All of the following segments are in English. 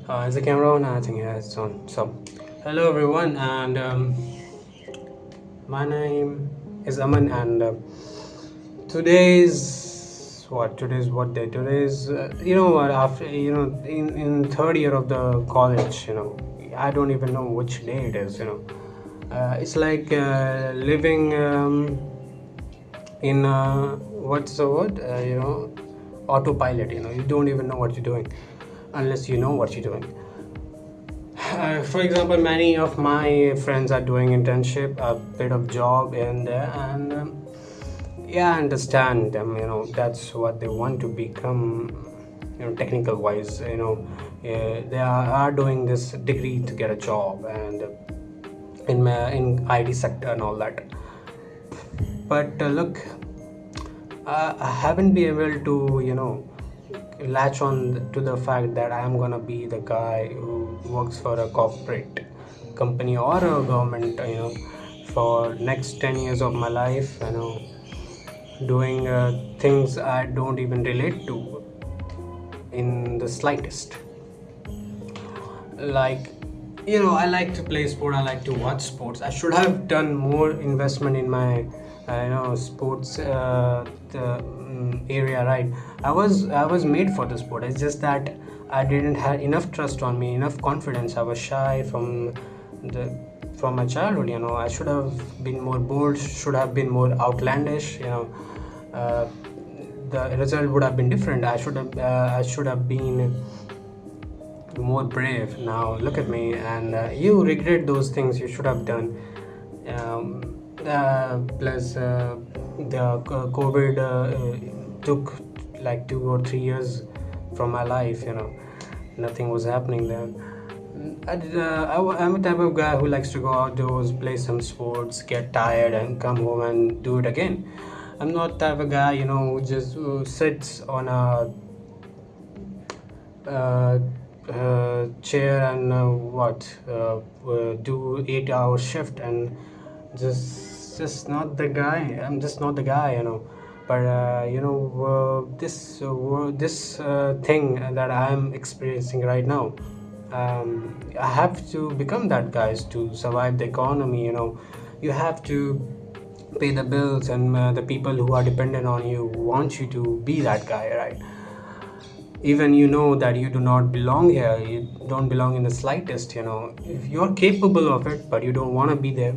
Is the camera on? I think yeah, it's on. So, hello everyone, and my name is Aman, and today's what day? Today's you know what? After in third year of the college, I don't even know which day it is. It's like living in what's the word? Autopilot. You don't even know what you're doing unless you know what you're doing. For example, many of my friends are doing internship, a bit of job in there, and yeah, I understand them. That's what they want to become. Technical wise, they are doing this degree to get a job and in IT sector and all that. But look, I haven't been able to latch on to the fact that I am gonna be the guy who works for a corporate company or a government, for next 10 years of my life, doing things I don't even relate to in the slightest. Like, I like to play sport, I like to watch sports. I should have done more investment in my sports area, right? I was made for the sport. It's just that I didn't have enough trust on me, enough confidence. I was shy the from my childhood. I should have been more bold, should have been more outlandish. uh, the result would have been different. I should have been more brave. Now look at me, and you regret those things you should have done. Plus the COVID took like 2 or 3 years from my life. Nothing was happening then. I'm a type of guy who likes to go outdoors, play some sports, get tired, and come home and do it again. I'm not type of guy, who just sits on a chair and do 8 hour shift and just not the guy. I'm just not the guy. But this thing that I'm experiencing right now, I have to become that guy to survive the economy. You have to pay the bills, and the people who are dependent on you want you to be that guy, right? Even you know that you do not belong here, you don't belong in the slightest. If you're capable of it but you don't want to be there,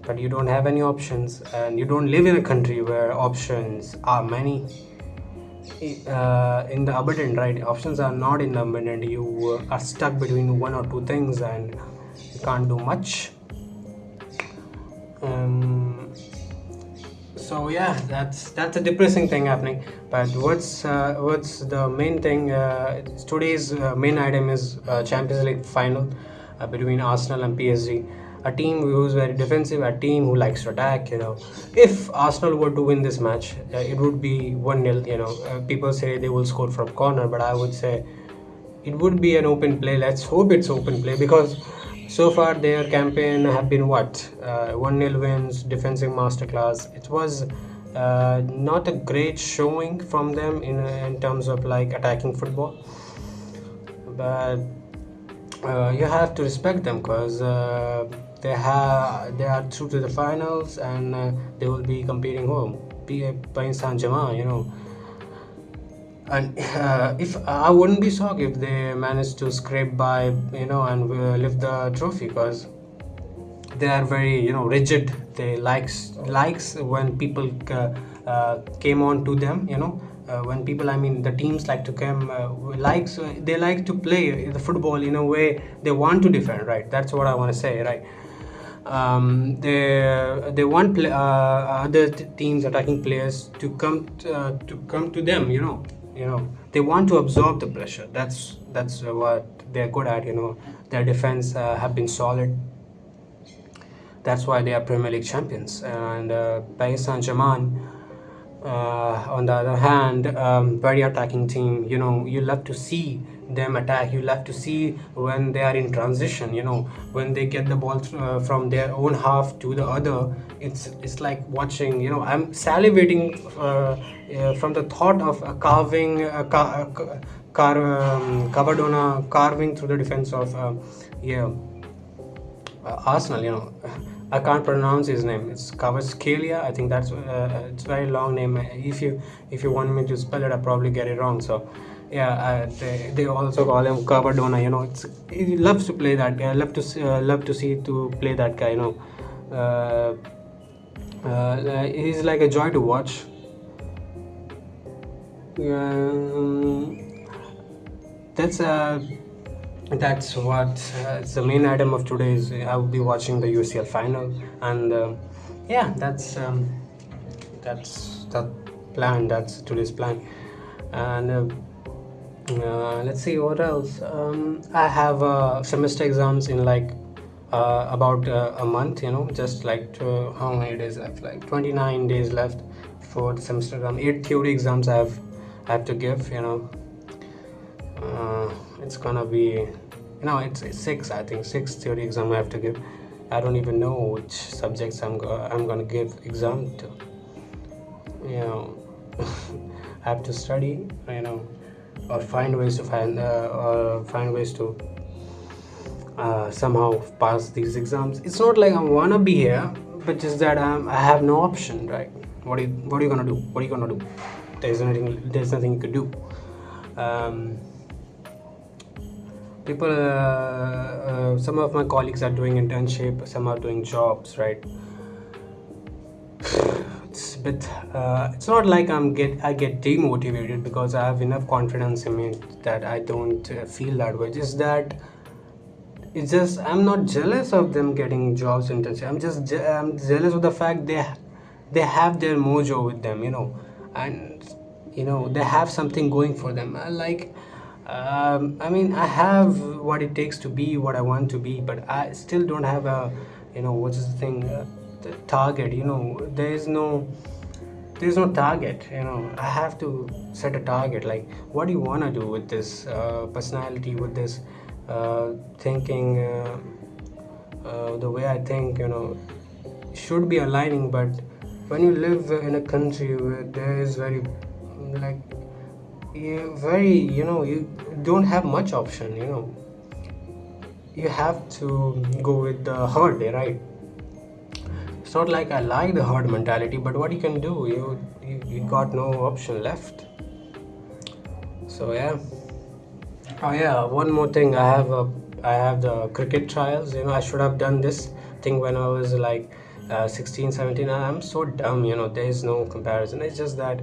but you don't have any options, and you don't live in a country where options are many, in the abundant, right? Options are not in the abundant. You are stuck between one or two things, and you can't do much. um, so yeah, that's a depressing thing happening. But what's the main thing? Today's main item is Champions League final between Arsenal and PSG. A team who's very defensive, a team who likes to attack. If Arsenal were to win this match, it would be 1-0. People say they will score from corner, but I would say it would be an open play. Let's hope it's open play, because so far their campaign have been what, 1-0 wins, defensive masterclass. It was not a great showing from them in terms of like attacking football, but you have to respect them, because they are through to the finals, and they will be competing home. Paris Saint-Germain, and if I wouldn't be shocked if they manage to scrape by, and lift the trophy, because they are very rigid. They likes when people came on to them. When people, I mean the teams, like to come, they like to play the football in a way they want to defend, right? That's what I want to say, right? They want other teams attacking players to come to them. They want to absorb the pressure. That's what they're good at. Their defense have been solid. That's why they are Premier League champions. And Paris Saint-Germain, on the other hand, very attacking team. You love to see them attack. You love to see when they are in transition. When they get the ball from their own half to the other. It's like watching. I'm salivating from the thought of Cardona carving through the defense of yeah, Arsenal. I can't pronounce his name. It's Kvaratskhelia. I think that's it's a very long name. If you want me to spell it, I probably get it wrong. So yeah, they also call him Cardona. He loves to play that guy. I love to see to play that guy. Uh, he's like a joy to watch. That's that's what it's the main item of today is I will be watching the UCL final, and yeah, that's the plan. That's today's plan, and let's see what else. I have semester exams in like about a month. Just like how many days left? Like 29 days left for the semester exam. 8 theory exams I have to give. It's gonna be, it's six. I think six theory exam I have to give. I don't even know which subjects I'm gonna give exam to. I have to study. Or find ways to somehow pass these exams. It's not like I wanna be here, but just that I have no option, right? What are you gonna do? What are you gonna do? There's nothing you could do. People, some of my colleagues are doing internship, some are doing jobs, right? It's a bit. It's not like I get demotivated because I have enough confidence in me that I don't feel that way. Just that it's just I'm not jealous of them getting jobs internship. I'm jealous of the fact they have their mojo with them, and they have something going for them. I mean, I have what it takes to be what I want to be, but I still don't have a, what's the thing, the target. There's no target. I have to set a target. Like, what do you want to do with this personality, with this thinking, the way I think, should be aligning. But when you live in a country where there is very, like, you don't have much option. You have to go with the herd, right? It's not like I like the herd mentality, but what you can do, you got no option left. So yeah. Oh yeah, one more thing. I have the cricket trials. I should have done this thing when I was like 16, 17. I'm so dumb. There is no comparison. It's just that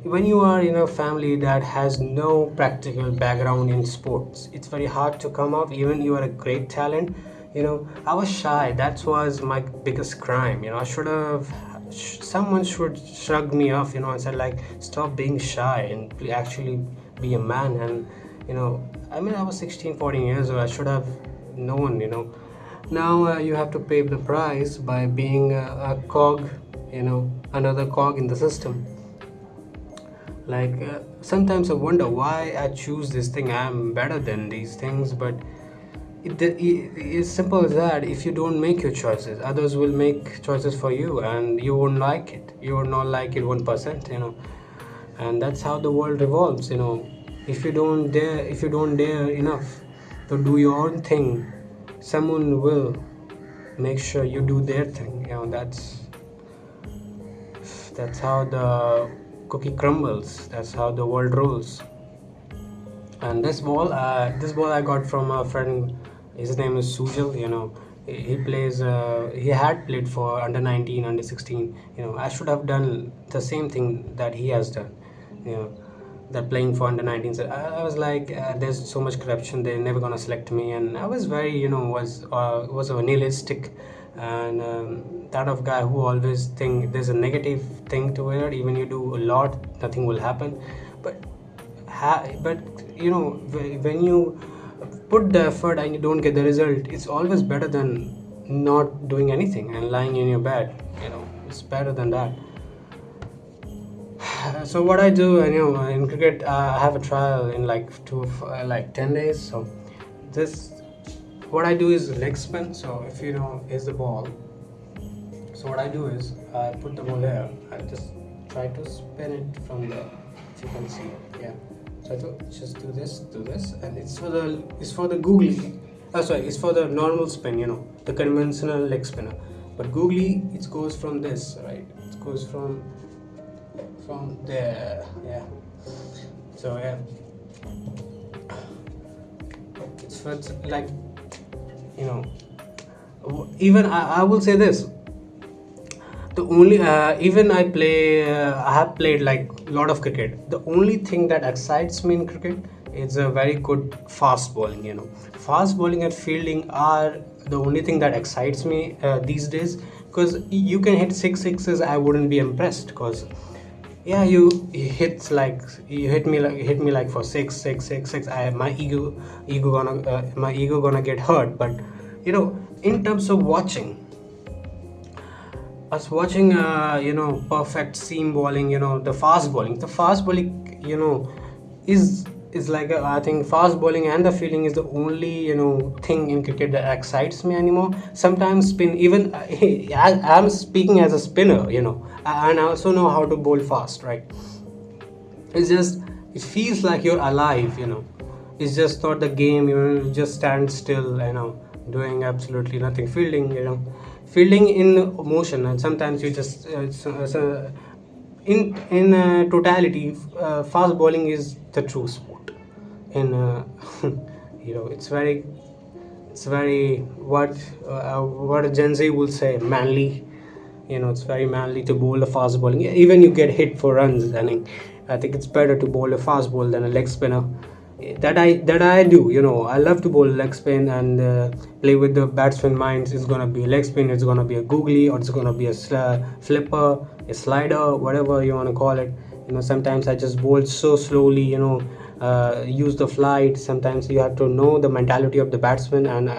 when you are in a family that has no practical background in sports, it's very hard to come up. Even you are a great talent. I was shy. That was my biggest crime. I should have. Someone should shrug me off. And said like, stop being shy and actually be a man. And I mean, I was 16, 14 years old. I should have known. Now you have to pay the price by being a cog. Another cog in the system. Like sometimes I wonder why I choose this thing. I'm better than these things, but it's simple as that. If you don't make your choices, others will make choices for you, and you won't like it. You will not like it 1%. And that's how the world revolves. If you don't dare enough to do your own thing, someone will make sure you do their thing. That's how the cookie crumbles. That's how the world rolls. And this ball I got from a friend. His name is Sujal. He plays. He had played for under 19, under 16. I should have done the same thing that he has done. That playing for under 19. So I was like, there's so much corruption. They're never gonna select me. And I was very, was a nihilistic and that of guy who always think there's a negative thing to it. Even you do a lot, nothing will happen. But when you put the effort and you don't get the result, it's always better than not doing anything and lying in your bed. It's better than that. So what I do, in cricket, I have a trial in like 10 days. So this, what I do is leg spin. So if is the ball. So what I do is I put the ball there. I just try to spin it from there. If you can see, yeah. So I thought just do this, and it's for the googly. Sorry, it's for the normal spin, the conventional leg spinner. But googly, it goes from this, right? It goes from there, yeah. So yeah, it's like you know. Even I will say this, the only even I have played like a lot of cricket. The only thing that excites me in cricket is a very good fast bowling. Fast bowling and fielding are the only thing that excites me these days, because you can hit sixes, I wouldn't be impressed, because yeah, you hit me like for six. My ego gonna get hurt. But in terms of watching, us watching perfect seam bowling, the fast bowling is like I think fast bowling and the fielding is the only thing in cricket that excites me anymore. Sometimes spin, even I'm speaking as a spinner, and I also know how to bowl fast, right? It's just, it feels like you're alive. It's just not the game, you just stand still, doing absolutely nothing. Fielding in motion, and sometimes you just in totality, fast bowling is the true sport. In it's very what a Gen Z will say, manly. It's very manly to bowl a fast bowling. Even you get hit for runs. I think it's better to bowl a fast ball than a leg spinner. That I do. I love to bowl leg spin and play with the batsman minds. It's gonna be a leg spin. It's gonna be a googly, or it's gonna be a flipper, a slider, whatever you wanna call it. Sometimes I just bowl so slowly. Use the flight. Sometimes you have to know the mentality of the batsman and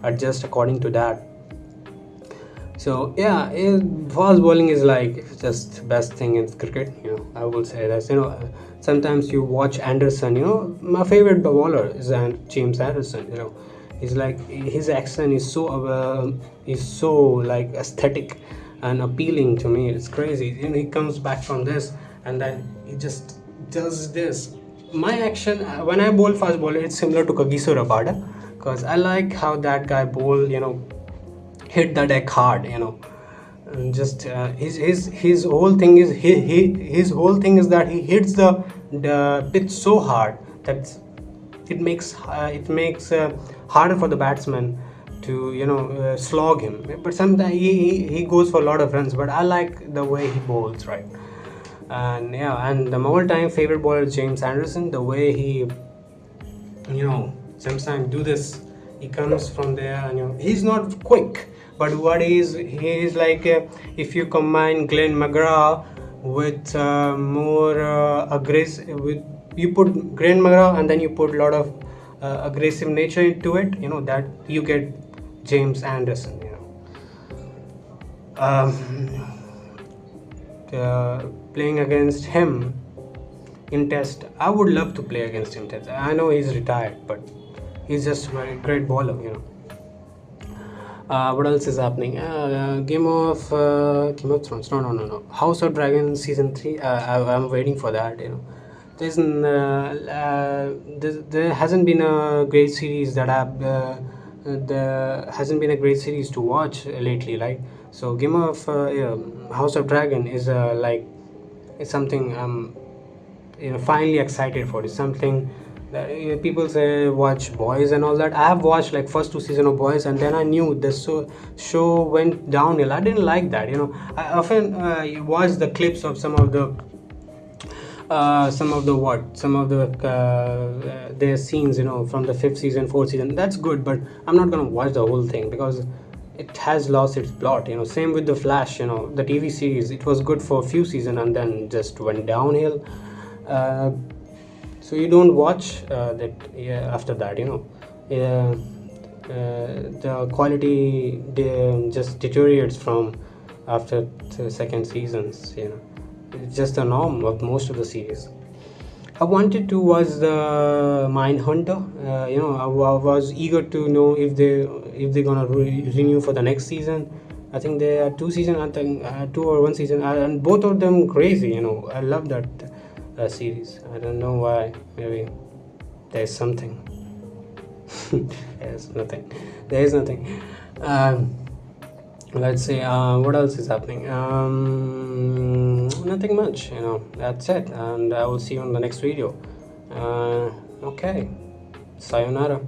adjust according to that. So yeah, fast bowling is like just best thing in cricket. I will say that. Sometimes you watch Anderson. My favorite bowler is James Anderson. He's like, his accent is so like aesthetic and appealing to me. It's crazy. He comes back from this and then he just does this. My action when I bowl fast bowler, it's similar to Kagiso Rabada, because I like how that guy bowl. Hit the deck hard, and just his whole thing is his whole thing is that he hits the pitch so hard that it makes harder for the batsman to slog him. But sometimes he goes for a lot of runs, but I like the way he bowls, right? And yeah, and the all-time favorite bowler is James Anderson. The way he sometimes do this, he comes from there, and he's not quick, but he is like, if you combine Glenn McGrath with more aggressive, with you put Glenn McGrath and then you put a lot of aggressive nature into it, that you get James Anderson. Playing against him in test, I would love to play against him test. I know he's retired, but he's just a very great bowler. What else is happening? Game of Thrones. No. House of Dragons season 3. I'm waiting for that. There hasn't been a great series that I've. There hasn't been a great series to watch lately, right? So Game of House of Dragon is it's something I'm finally excited for. It's something that people say watch Boys and all that. I have watched like first 2 seasons of Boys, and then I knew this show went downhill. I didn't like that. I often watch the clips of some of the their scenes, from the 5th season, 4th season. That's good, but I'm not gonna watch the whole thing because it has lost its plot. Same with the Flash. The TV series, it was good for a few seasons and then just went downhill. So you don't watch that after that. The quality just deteriorates from after the second seasons. It's just the norm of most of the series. I wanted to watch the Mindhunter. I was eager to know if they're gonna renew for the next season. I think there are 2 seasons. I think 2 or 1 season, and both of them crazy. I love that. series. I don't know why. Maybe there's something. There's nothing. There is nothing. Let's see. What else is happening? Nothing much. That's it. And I will see you in the next video. Okay. Sayonara.